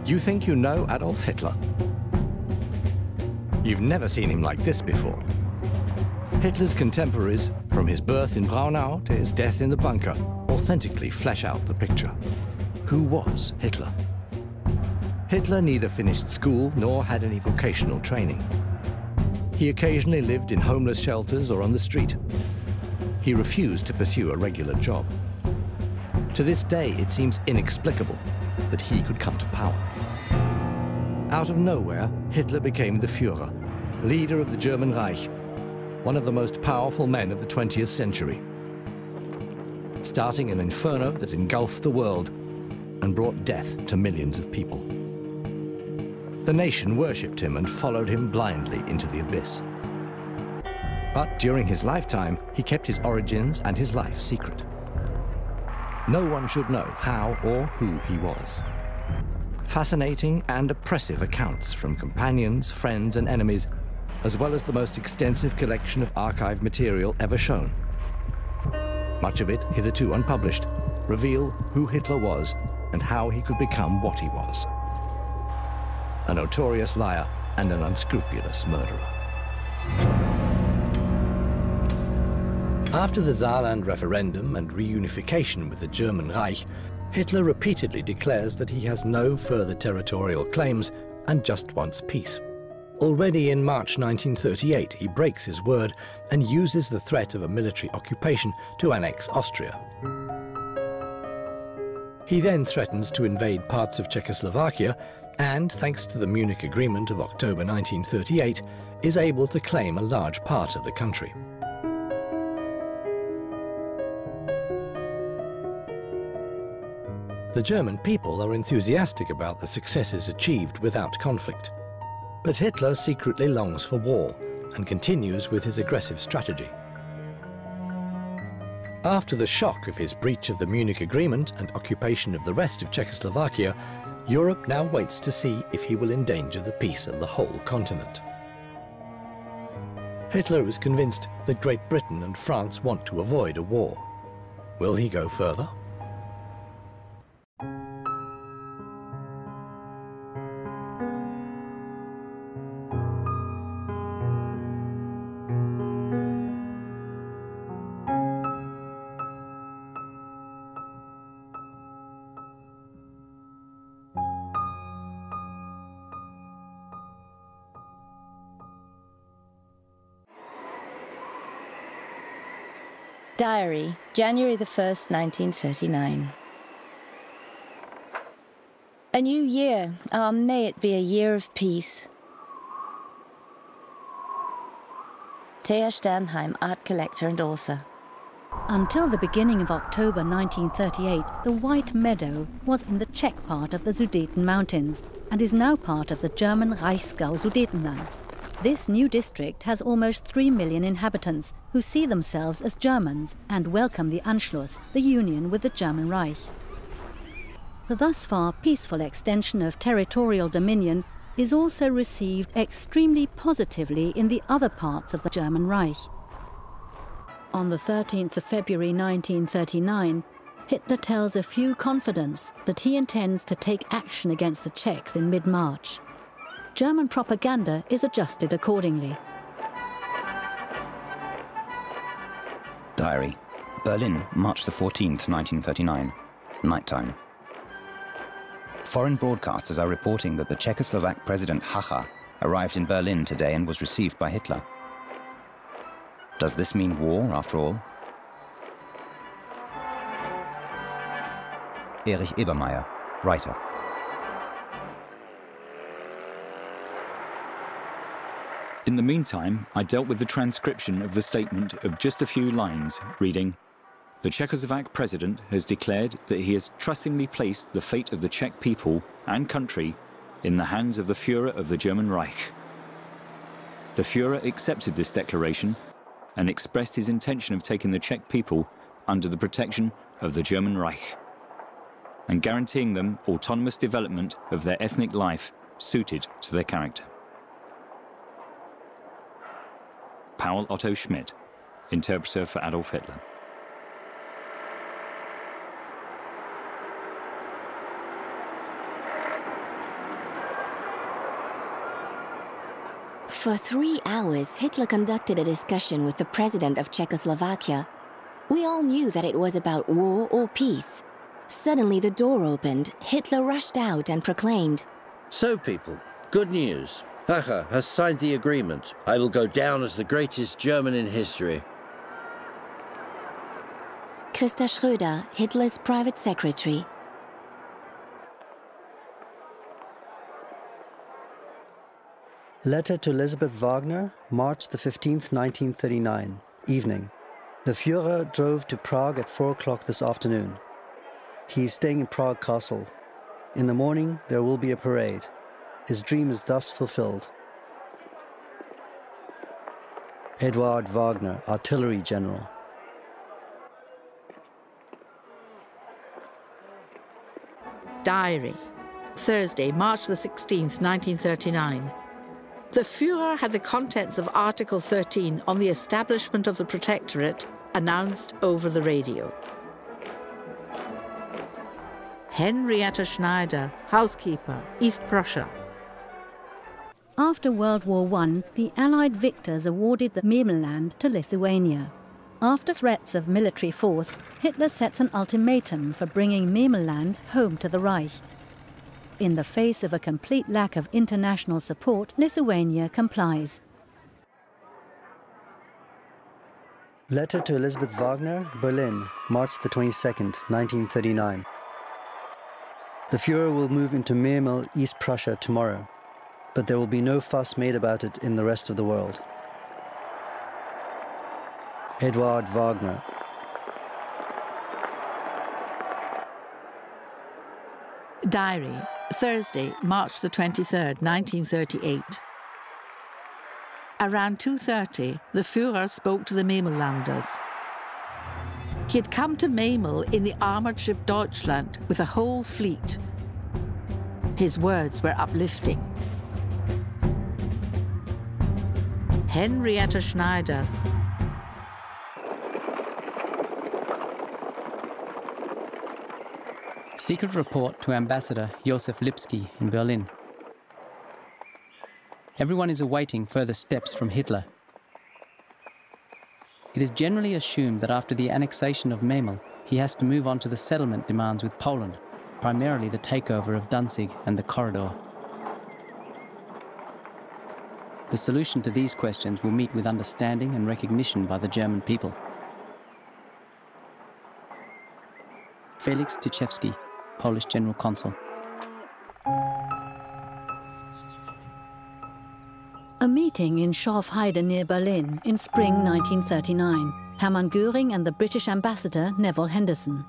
You think you know Adolf Hitler? You've never seen him like this before. Hitler's contemporaries, from his birth in Braunau to his death in the bunker, authentically flesh out the picture. Who was Hitler? Hitler neither finished school nor had any vocational training. He occasionally lived in homeless shelters or on the street. He refused to pursue a regular job. To this day, it seems inexplicable that he could come to power. Out of nowhere, Hitler became the Führer, leader of the German Reich, one of the most powerful men of the 20th century, starting an inferno that engulfed the world and brought death to millions of people. The nation worshipped him and followed him blindly into the abyss. But during his lifetime, he kept his origins and his life secret. No one should know how or who he was. Fascinating and oppressive accounts from companions, friends, and enemies, as well as the most extensive collection of archive material ever shown. Much of it, hitherto unpublished, reveal who Hitler was and how he could become what he was. A notorious liar and an unscrupulous murderer. After the Saarland referendum and reunification with the German Reich, Hitler repeatedly declares that he has no further territorial claims and just wants peace. Already in March 1938, he breaks his word and uses the threat of a military occupation to annex Austria. He then threatens to invade parts of Czechoslovakia and, thanks to the Munich Agreement of October 1938, is able to claim a large part of the country. The German people are enthusiastic about the successes achieved without conflict. But Hitler secretly longs for war and continues with his aggressive strategy. After the shock of his breach of the Munich Agreement and occupation of the rest of Czechoslovakia, Europe now waits to see if he will endanger the peace of the whole continent. Hitler is convinced that Great Britain and France want to avoid a war. Will he go further? Diary, January the 1st, 1939. A new year. May it be a year of peace. Thea Sternheim, art collector and author. Until the beginning of October 1938, the White Meadow was in the Czech part of the Sudeten Mountains and is now part of the German Reichsgau Sudetenland. This new district has almost 3 million inhabitants who see themselves as Germans and welcome the Anschluss, the union with the German Reich. The thus far peaceful extension of territorial dominion is also received extremely positively in the other parts of the German Reich. On the 13th of February 1939, Hitler tells a few confidants that he intends to take action against the Czechs in mid-March. German propaganda is adjusted accordingly. Diary, Berlin, March the 14th, 1939, nighttime. Foreign broadcasters are reporting that the Czechoslovak President Hacha arrived in Berlin today and was received by Hitler. Does this mean war, after all? Erich Ebermeier, writer. In the meantime, I dealt with the transcription of the statement of just a few lines, reading, "The Czechoslovak president has declared that he has trustingly placed the fate of the Czech people and country in the hands of the Führer of the German Reich. The Führer accepted this declaration and expressed his intention of taking the Czech people under the protection of the German Reich and guaranteeing them autonomous development of their ethnic life suited to their character." Paul Otto Schmidt, interpreter for Adolf Hitler. For 3 hours, Hitler conducted a discussion with the president of Czechoslovakia. We all knew that it was about war or peace. Suddenly the door opened, Hitler rushed out and proclaimed, "So people, good news. Hacha has signed the agreement. I will go down as the greatest German in history." Christa Schröder, Hitler's private secretary. Letter to Elisabeth Wagner, March the 15th, 1939, evening. The Führer drove to Prague at 4 o'clock this afternoon. He is staying in Prague Castle. In the morning, there will be a parade. His dream is thus fulfilled. Eduard Wagner, Artillery General. Diary. Thursday, March the 16th, 1939. The Führer had the contents of Article 13 on the establishment of the Protectorate announced over the radio. Henrietta Schneider, housekeeper, East Prussia. After World War I, the Allied victors awarded the Memelland to Lithuania. After threats of military force, Hitler sets an ultimatum for bringing Memelland home to the Reich. In the face of a complete lack of international support, Lithuania complies. Letter to Elisabeth Wagner, Berlin, March the 22nd, 1939. The Führer will move into Memel, East Prussia, tomorrow, but there will be no fuss made about it in the rest of the world. Eduard Wagner. Diary. Thursday, March the 23rd, 1938. Around 2:30, the Führer spoke to the Memellanders. He had come to Memel in the armoured ship Deutschland with a whole fleet. His words were uplifting. Henrietta Schneider. Secret report to Ambassador Josef Lipski in Berlin. Everyone is awaiting further steps from Hitler. It is generally assumed that after the annexation of Memel, he has to move on to the settlement demands with Poland, primarily the takeover of Danzig and the corridor. The solution to these questions will meet with understanding and recognition by the German people. Felix Tyszewski, Polish General Consul. A meeting in Schorfheide near Berlin in spring 1939. Hermann Göring and the British ambassador Neville Henderson.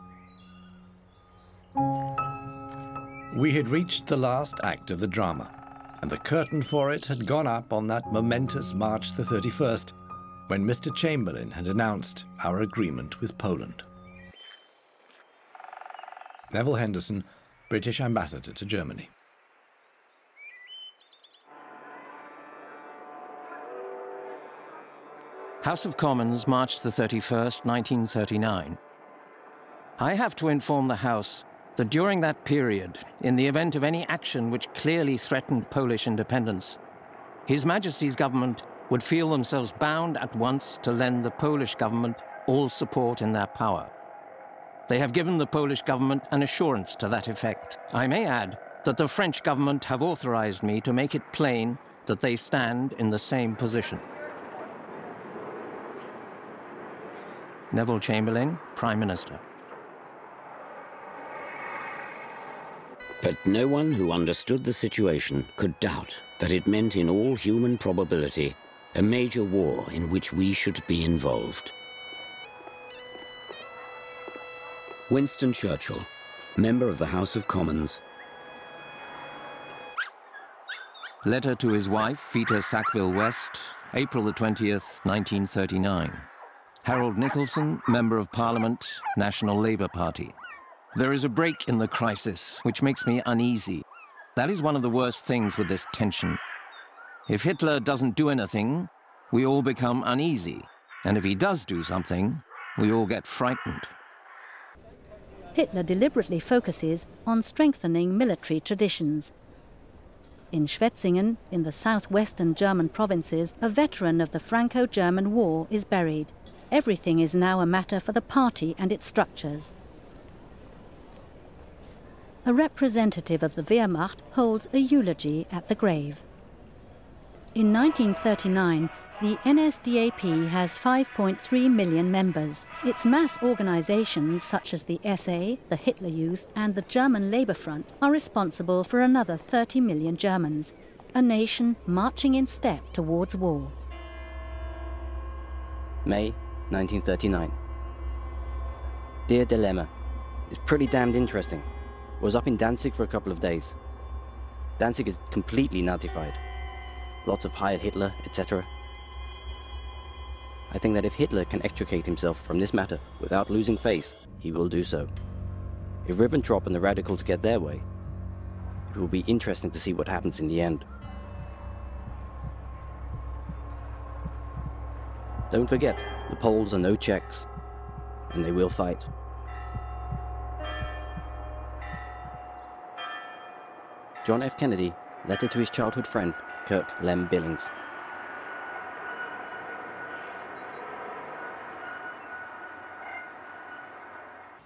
We had reached the last act of the drama, and the curtain for it had gone up on that momentous March the 31st, when Mr. Chamberlain had announced our agreement with Poland. Neville Henderson, British Ambassador to Germany. House of Commons, March the 31st, 1939. I have to inform the House that during that period, in the event of any action which clearly threatened Polish independence, His Majesty's government would feel themselves bound at once to lend the Polish government all support in their power. They have given the Polish government an assurance to that effect. I may add that the French government have authorized me to make it plain that they stand in the same position. Neville Chamberlain, Prime Minister. But no one who understood the situation could doubt that it meant in all human probability a major war in which we should be involved. Winston Churchill, member of the House of Commons. Letter to his wife, Vita Sackville-West, April the 20th, 1939. Harold Nicholson, Member of Parliament, National Labour Party. There is a break in the crisis, which makes me uneasy. That is one of the worst things with this tension. If Hitler doesn't do anything, we all become uneasy. And if he does do something, we all get frightened. Hitler deliberately focuses on strengthening military traditions. In Schwetzingen, in the southwestern German provinces, a veteran of the Franco-German War is buried. Everything is now a matter for the party and its structures. A representative of the Wehrmacht holds a eulogy at the grave. In 1939, the NSDAP has 5.3 million members. Its mass organizations such as the SA, the Hitler Youth and the German Labour Front are responsible for another 30 million Germans, a nation marching in step towards war. May 1939. Dear Dilemma, it's pretty damned interesting. I was up in Danzig for a couple of days. Danzig is completely Nazified. Lots of Heil Hitler, etc. I think that if Hitler can extricate himself from this matter without losing face, he will do so. If Ribbentrop and the radicals get their way, it will be interesting to see what happens in the end. Don't forget, the Poles are no Czechs, and they will fight. John F. Kennedy, letter to his childhood friend, Kirk Lem Billings.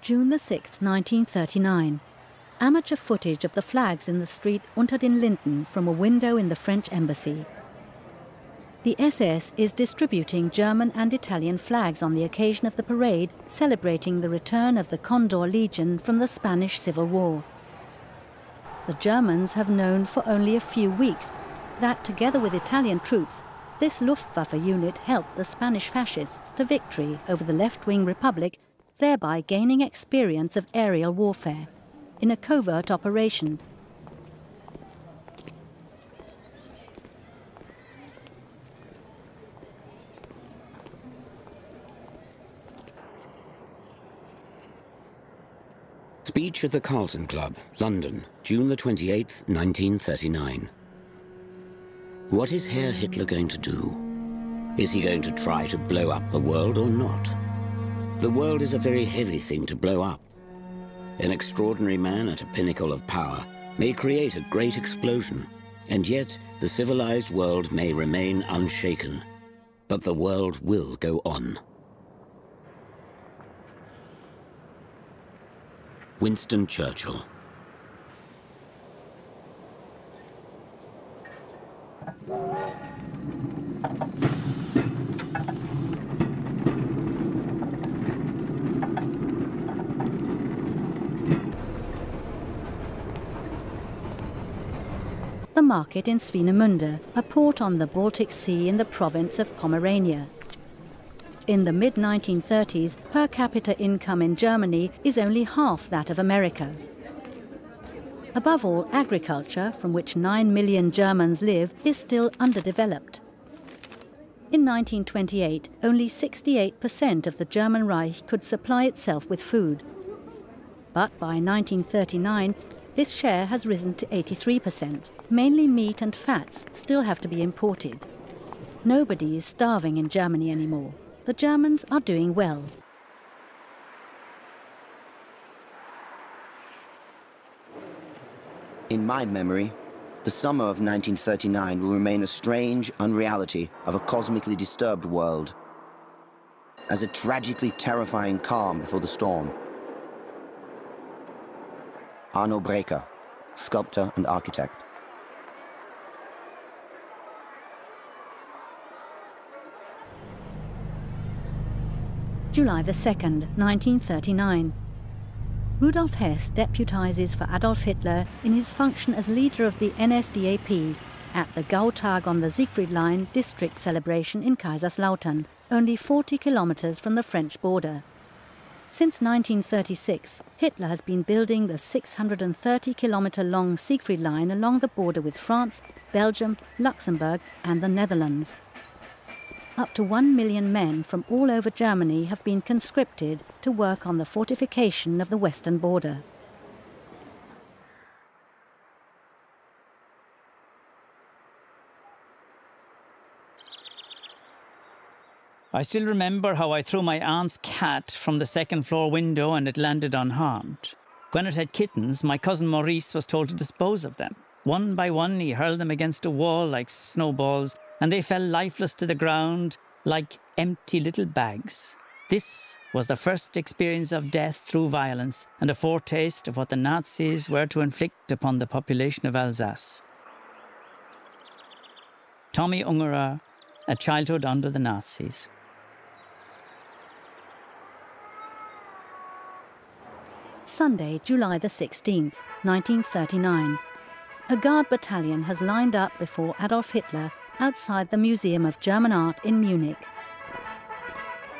June the 6th, 1939. Amateur footage of the flags in the street Unter den Linden from a window in the French embassy. The SS is distributing German and Italian flags on the occasion of the parade celebrating the return of the Condor Legion from the Spanish Civil War. The Germans have known for only a few weeks that, together with Italian troops, this Luftwaffe unit helped the Spanish fascists to victory over the left-wing Republic, thereby gaining experience of aerial warfare in a covert operation. Speech at the Carlton Club, London, June the 28th, 1939. What is Herr Hitler going to do? Is he going to try to blow up the world or not? The world is a very heavy thing to blow up. An extraordinary man at a pinnacle of power may create a great explosion, and yet the civilized world may remain unshaken. But the world will go on. Winston Churchill. The market in Swinemünde, a port on the Baltic Sea in the province of Pomerania. In the mid-1930s, per capita income in Germany is only half that of America. Above all, agriculture, from which 9 million Germans live, is still underdeveloped. In 1928, only 68% of the German Reich could supply itself with food. But by 1939, this share has risen to 83%. Mainly meat and fats still have to be imported. Nobody is starving in Germany anymore. The Germans are doing well. In my memory, the summer of 1939 will remain a strange unreality of a cosmically disturbed world, as a tragically terrifying calm before the storm. Arno Breker, sculptor and architect. July the 2nd, 1939. Rudolf Hess deputizes for Adolf Hitler in his function as leader of the NSDAP at the Gautag on the Siegfried Line district celebration in Kaiserslautern, only 40 kilometers from the French border. Since 1936, Hitler has been building the 630-kilometer-long Siegfried Line along the border with France, Belgium, Luxembourg and the Netherlands. Up to 1 million men from all over Germany have been conscripted to work on the fortification of the western border. I still remember how I threw my aunt's cat from the second-floor window and it landed unharmed. When it had kittens, my cousin Maurice was told to dispose of them. One by one, he hurled them against a wall like snowballs, and they fell lifeless to the ground like empty little bags. This was the first experience of death through violence and a foretaste of what the Nazis were to inflict upon the population of Alsace. Tommy Ungerer, A Childhood Under the Nazis. Sunday, July the 16th, 1939. A Guard battalion has lined up before Adolf Hitler outside the Museum of German Art in Munich.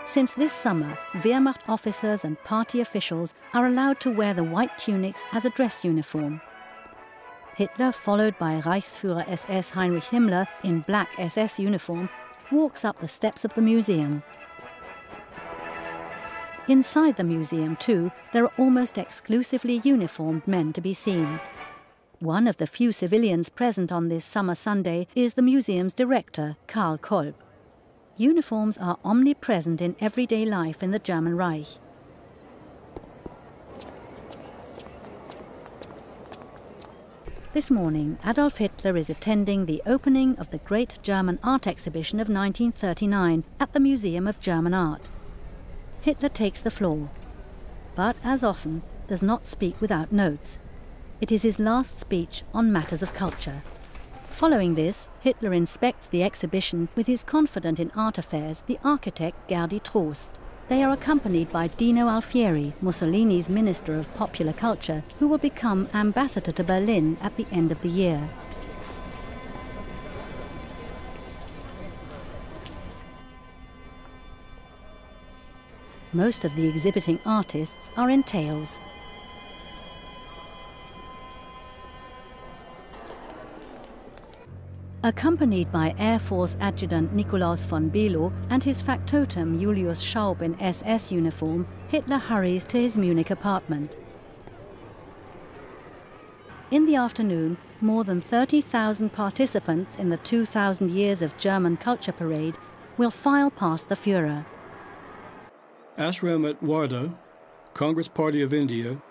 Since this summer, Wehrmacht officers and party officials are allowed to wear the white tunics as a dress uniform. Hitler, followed by Reichsführer SS Heinrich Himmler in black SS uniform, walks up the steps of the museum. Inside the museum, too, there are almost exclusively uniformed men to be seen. One of the few civilians present on this summer Sunday is the museum's director, Karl Kolb. Uniforms are omnipresent in everyday life in the German Reich. This morning, Adolf Hitler is attending the opening of the Great German Art Exhibition of 1939 at the Museum of German Art. Hitler takes the floor, but, as often, does not speak without notes. It is his last speech on matters of culture. Following this, Hitler inspects the exhibition with his confidant in art affairs, the architect Gerdi Trost. They are accompanied by Dino Alfieri, Mussolini's Minister of Popular Culture, who will become ambassador to Berlin at the end of the year. Most of the exhibiting artists are in tails. Accompanied by Air Force Adjutant Nikolaus von Below and his factotum Julius Schaub in SS uniform, Hitler hurries to his Munich apartment. In the afternoon, more than 30,000 participants in the 2,000 Years of German Culture Parade will file past the Führer. Ashram at Wardha, Congress Party of India,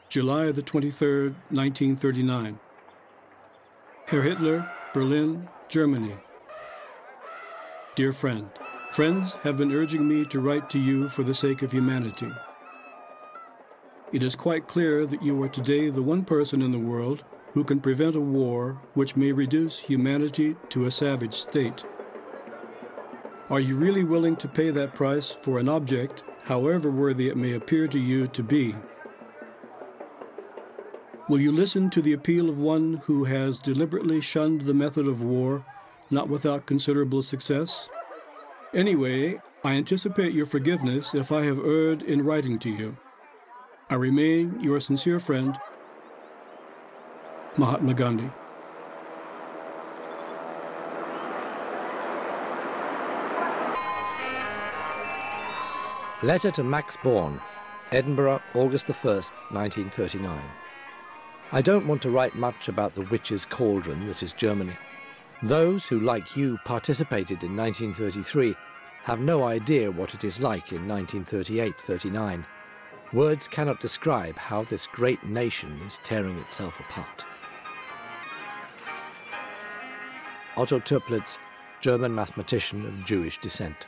July the 23rd, 1939. Herr Hitler, Berlin, Germany. Dear friend, friends have been urging me to write to you for the sake of humanity. It is quite clear that you are today the one person in the world who can prevent a war which may reduce humanity to a savage state. Are you really willing to pay that price for an object, however worthy it may appear to you to be? Will you listen to the appeal of one who has deliberately shunned the method of war, not without considerable success? Anyway, I anticipate your forgiveness if I have erred in writing to you. I remain your sincere friend, Mahatma Gandhi. Letter to Max Born, Edinburgh, August the 1st, 1939. I don't want to write much about the witch's cauldron that is Germany. Those who, like you, participated in 1933 have no idea what it is like in 1938-39. Words cannot describe how this great nation is tearing itself apart. Otto Toeplitz, German mathematician of Jewish descent.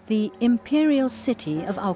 The imperial city of